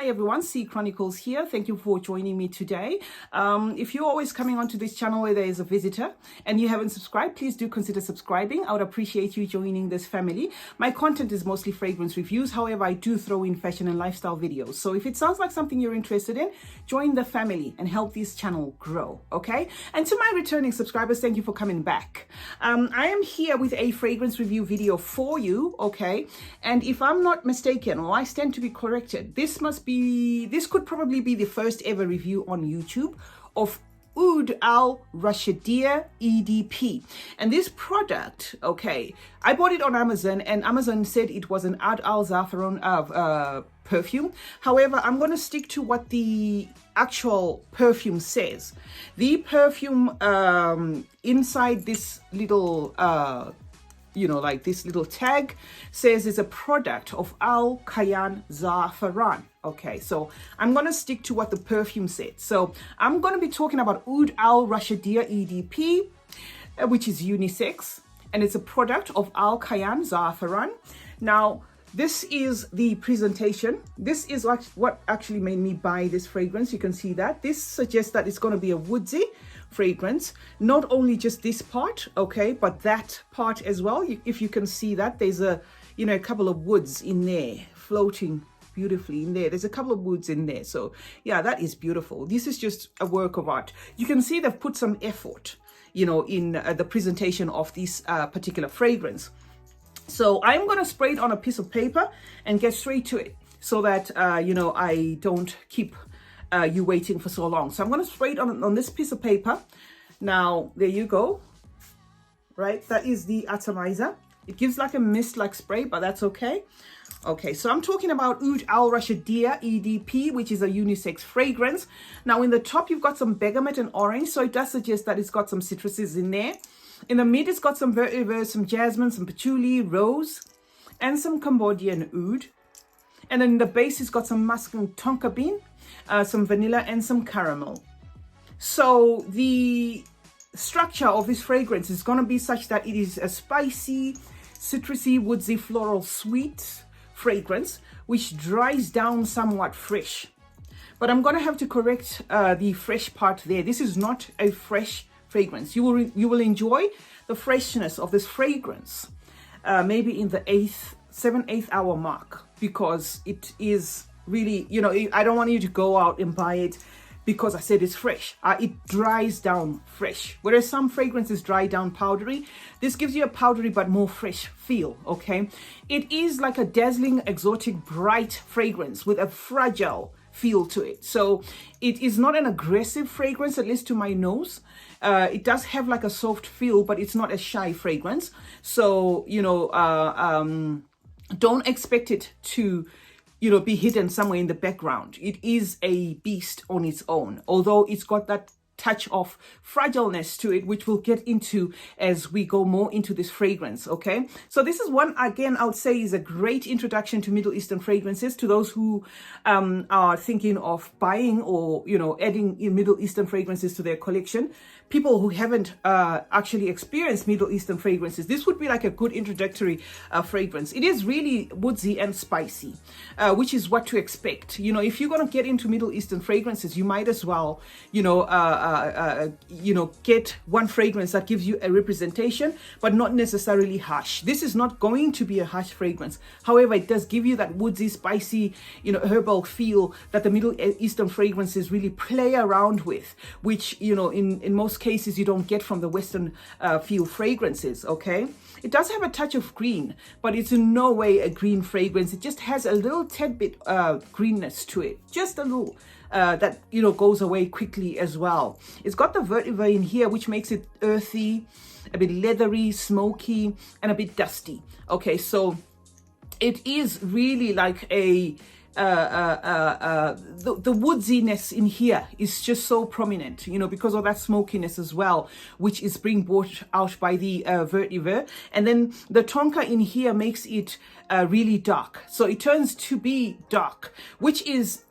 everyone, CeeChronicles here. Thank you for joining me today. If you're always coming onto this channel where there is a visitor and you haven't subscribed, please do consider subscribing. I would appreciate you joining this family. My content is mostly fragrance reviews. However, I do throw in fashion and lifestyle videos. So if it sounds like something you're interested in, join the family and help this channel grow, okay? And to my returning subscribers, thank you for coming back. I am here with a fragrance review video for you, okay? And if I'm not mistaken, or I stand to be corrected, this could probably be the first ever review on YouTube of Oud Al Rashidia EDP. And this product, okay, I bought it on Amazon and Amazon said it was an Oud Al Zafron perfume. However, I'm going to stick to what the actual perfume says. The perfume inside this little like this little tag says it's a product of Al Khayam Zafron. Okay, so I'm going to stick to what the perfume said. So I'm going to be talking about Oud Al Rashidia EDP, which is unisex, and it's a product of Al Khayam Zafron. Now, this is the presentation. This is what actually made me buy this fragrance. You can see that. This suggests that it's going to be a woodsy fragrance, not only just this part, okay, but that part as well. If you can see that, there's a couple of woods in there floating beautifully in there. There's a couple of woods in there. So yeah, that is beautiful. This is just a work of art. You can see they've put some effort, in the presentation of this particular fragrance. So I'm going to spray it on a piece of paper and get straight to it so that, I don't keep you waiting for so long. So I'm going to spray it on this piece of paper. Now, there you go. Right, that is the atomizer. It gives like a mist-like spray, but that's okay. Okay, so I'm talking about Oud Al Rashidia EDP, which is a unisex fragrance. Now, in the top, you've got some bergamot and orange, so it does suggest that it's got some citruses in there. In the mid, it's got some vetiver, some jasmine, some patchouli, rose, and some Cambodian oud. And then in the base, it's got some musk and tonka bean, some vanilla, and some caramel. So the structure of this fragrance is going to be such that it is a spicy, citrusy, woodsy, floral, sweet fragrance, which dries down somewhat fresh. But I'm going to have to correct the fresh part there. This is not a fresh fragrance. You will enjoy the freshness of this fragrance maybe in the 7-8 hour mark, because it is really, I don't want you to go out and buy it because I said it's fresh. It dries down fresh. Whereas some fragrances dry down powdery, this gives you a powdery but more fresh feel, okay? It is like a dazzling, exotic, bright fragrance with a fragile feel to it. So it is not an aggressive fragrance, at least to my nose. It does have like a soft feel, but it's not a shy fragrance. So, don't expect it to be hidden somewhere in the background. It is a beast on its own, although it's got that touch of fragileness to it, which we'll get into as we go more into this fragrance, okay? So this is one, again, I would say is a great introduction to Middle Eastern fragrances, to those who are thinking of buying or, adding Middle Eastern fragrances to their collection. People who haven't actually experienced Middle Eastern fragrances, this would be like a good introductory fragrance. It is really woodsy and spicy, which is what to expect. If you're going to get into Middle Eastern fragrances, you might as well, get one fragrance that gives you a representation, but not necessarily harsh. This is not going to be a harsh fragrance. However, it does give you that woodsy, spicy, herbal feel that the Middle Eastern fragrances really play around with, which, in most cases you don't get from the Western feel fragrances, okay? It does have a touch of green, but it's in no way a green fragrance. It just has a little tad bit greenness to it, just a little. That goes away quickly as well. It's got the vetiver in here, which makes it earthy, a bit leathery, smoky, and a bit dusty. Okay, so it is really like a the woodsiness in here is just so prominent, because of that smokiness as well, which is being brought out by the vetiver. And then the tonka in here makes it really dark. So it turns to be dark, which is,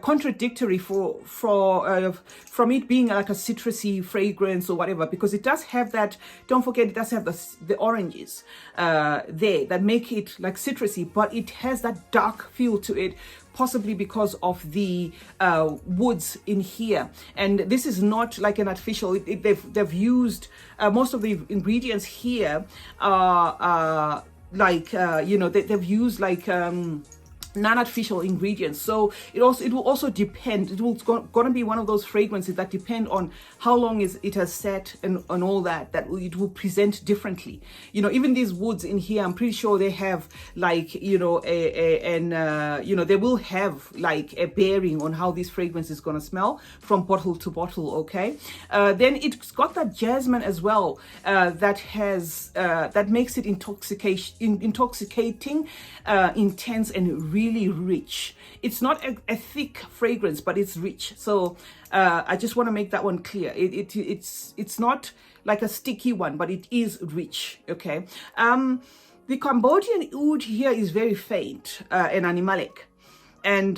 contradictory from it being like a citrusy fragrance or whatever, because it does have that, don't forget, it does have the oranges there that make it like citrusy, but it has that dark feel to it, possibly because of the woods in here. And this is not like an artificial, they've used most of the ingredients here they've used like non-artificial ingredients. So it will also depend, going to be one of those fragrances that depend on how long it has sat and all that it will present differently. Even these woods in here, I'm pretty sure they have like they will have like a bearing on how this fragrance is going to smell from bottle to bottle. Okay, then it's got that jasmine as well, that makes it intoxicating, intense, and really rich. It's not a thick fragrance, but it's rich. So I just want to make that one clear. It's not like a sticky one, but it is rich. Okay. The Cambodian oud here is very faint and animalic, and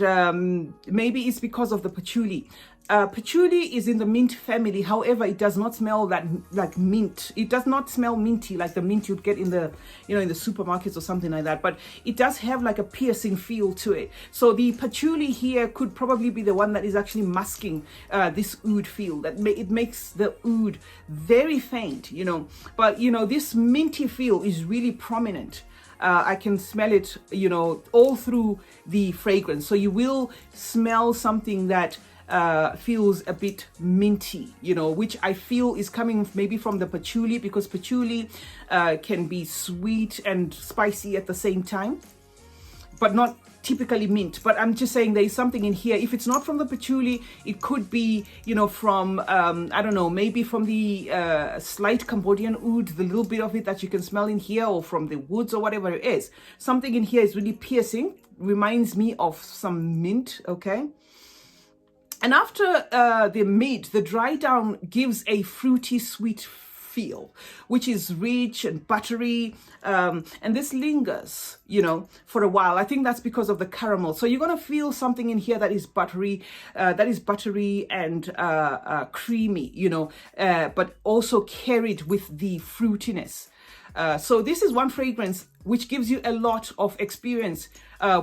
maybe it's because of the patchouli. Patchouli is in the mint family. However, it does not smell that like mint. It does not smell minty like the mint you'd get in the in the supermarkets or something like that. But it does have like a piercing feel to it. So the patchouli here could probably be the one that is actually masking this oud feel. It makes the oud very faint. But this minty feel is really prominent. I can smell it, all through the fragrance. So you will smell something that feels a bit minty, which I feel is coming maybe from the patchouli, because patchouli can be sweet and spicy at the same time, but not typically mint. But I'm just saying there is something in here. If it's not from the patchouli, it could be, from, I don't know, maybe from the slight Cambodian oud, the little bit of it that you can smell in here, or from the woods or whatever it is. Something in here is really piercing, reminds me of some mint, okay? And after the dry down gives a fruity, sweet feel, which is rich and buttery. And this lingers, for a while. I think that's because of the caramel. So you're going to feel something in here that is buttery and creamy, but also carried with the fruitiness. So this is one fragrance which gives you a lot of experience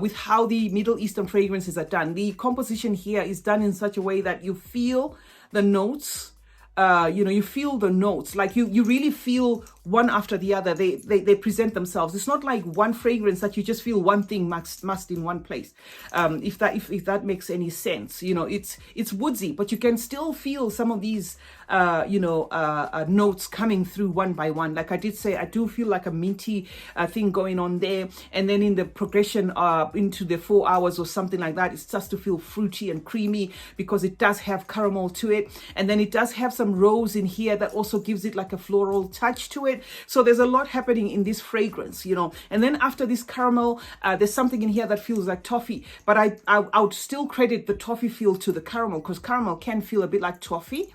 with how the Middle Eastern fragrances are done. The composition here is done in such a way that you feel the notes. You feel the notes, like you really feel one after the other. They present themselves. It's not like one fragrance that you just feel one thing masked in one place. If that makes any sense, it's woodsy, but you can still feel some of these notes coming through one by one. Like I did say, I do feel like a minty thing going on there, and then in the progression into the 4 hours or something like that, it starts to feel fruity and creamy because it does have caramel to it, and then it does have some rose in here that also gives it like a floral touch to it. So there's a lot happening in this fragrance, and then after this caramel, there's something in here that feels like toffee, but I would still credit the toffee feel to the caramel, because caramel can feel a bit like toffee.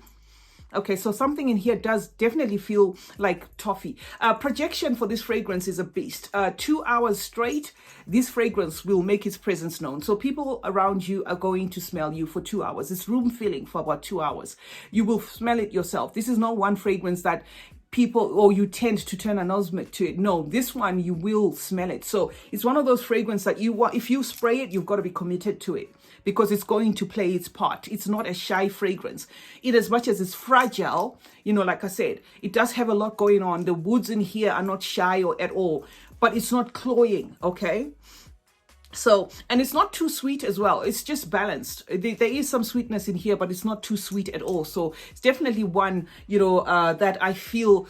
Okay, so something in here does definitely feel like toffee. Projection for this fragrance is a beast. 2 hours straight, this fragrance will make its presence known. So people around you are going to smell you for 2 hours. It's room filling for about 2 hours. You will smell it yourself. This is not one fragrance that people, or you tend to turn a nose to it. No, this one, you will smell it. So it's one of those fragrances that if you spray it, you've got to be committed to it, because it's going to play its part. It's not a shy fragrance. In as much as it's fragile, like I said, it does have a lot going on. The woods in here are not shy or at all, but it's not cloying, okay? So, and it's not too sweet as well. It's just balanced. There is some sweetness in here, but it's not too sweet at all. So it's definitely one, that I feel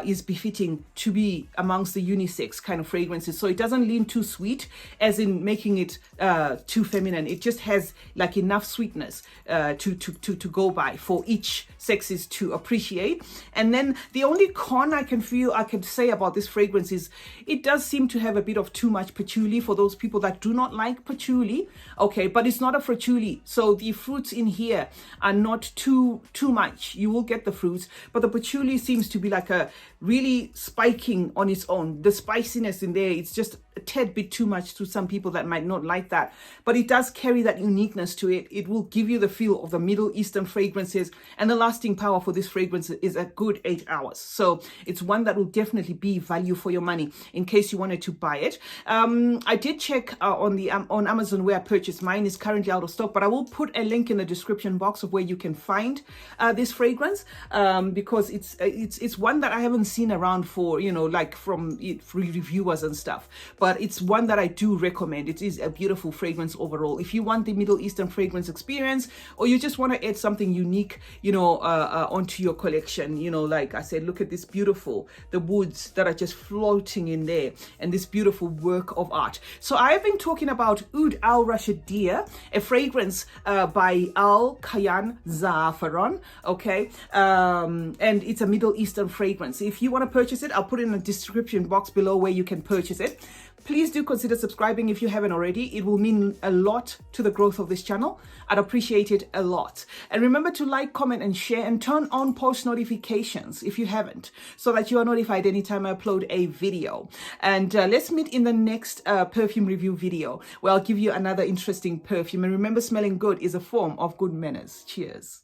is befitting to be amongst the unisex kind of fragrances. So it doesn't lean too sweet, as in making it too feminine. It just has like enough sweetness to go by for each sexes to appreciate. And then the only con I can say about this fragrance is it does seem to have a bit of too much patchouli for those people that that do not like patchouli, okay, but it's not a patchouli, so the fruits in here are not too much. You will get the fruits, but the patchouli seems to be like a really spiking on its own. The spiciness in there, it's just a tad bit too much to some people that might not like that, but it does carry that uniqueness to it. It will give you the feel of the Middle Eastern fragrances, and the lasting power for this fragrance is a good 8 hours. So it's one that will definitely be value for your money in case you wanted to buy it. I did check on Amazon where I purchased mine. Is currently out of stock, but I will put a link in the description box of where you can find this fragrance, because it's one that I haven't seen around for, you know, like from free reviewers and stuff, but it's one that I do recommend. It is a beautiful fragrance overall. If you want the Middle Eastern fragrance experience, or you just want to add something unique, you know, onto your collection, you know, like I said, look at this beautiful, the woods that are just floating in there, and this beautiful work of art. So I've been talking about Oud Al Rashidia, a fragrance by Al Khayam Zafron, okay, and it's a Middle Eastern fragrance. If you want to purchase it, I'll put it in the description box below where you can purchase it. Please do consider subscribing if you haven't already. It will mean a lot to the growth of this channel. I'd appreciate it a lot. And remember to like, comment, and share, and turn on post notifications if you haven't, so that you are notified anytime I upload a video. And let's meet in the next perfume review video, where I'll give you another interesting perfume. And remember, smelling good is a form of good manners. Cheers.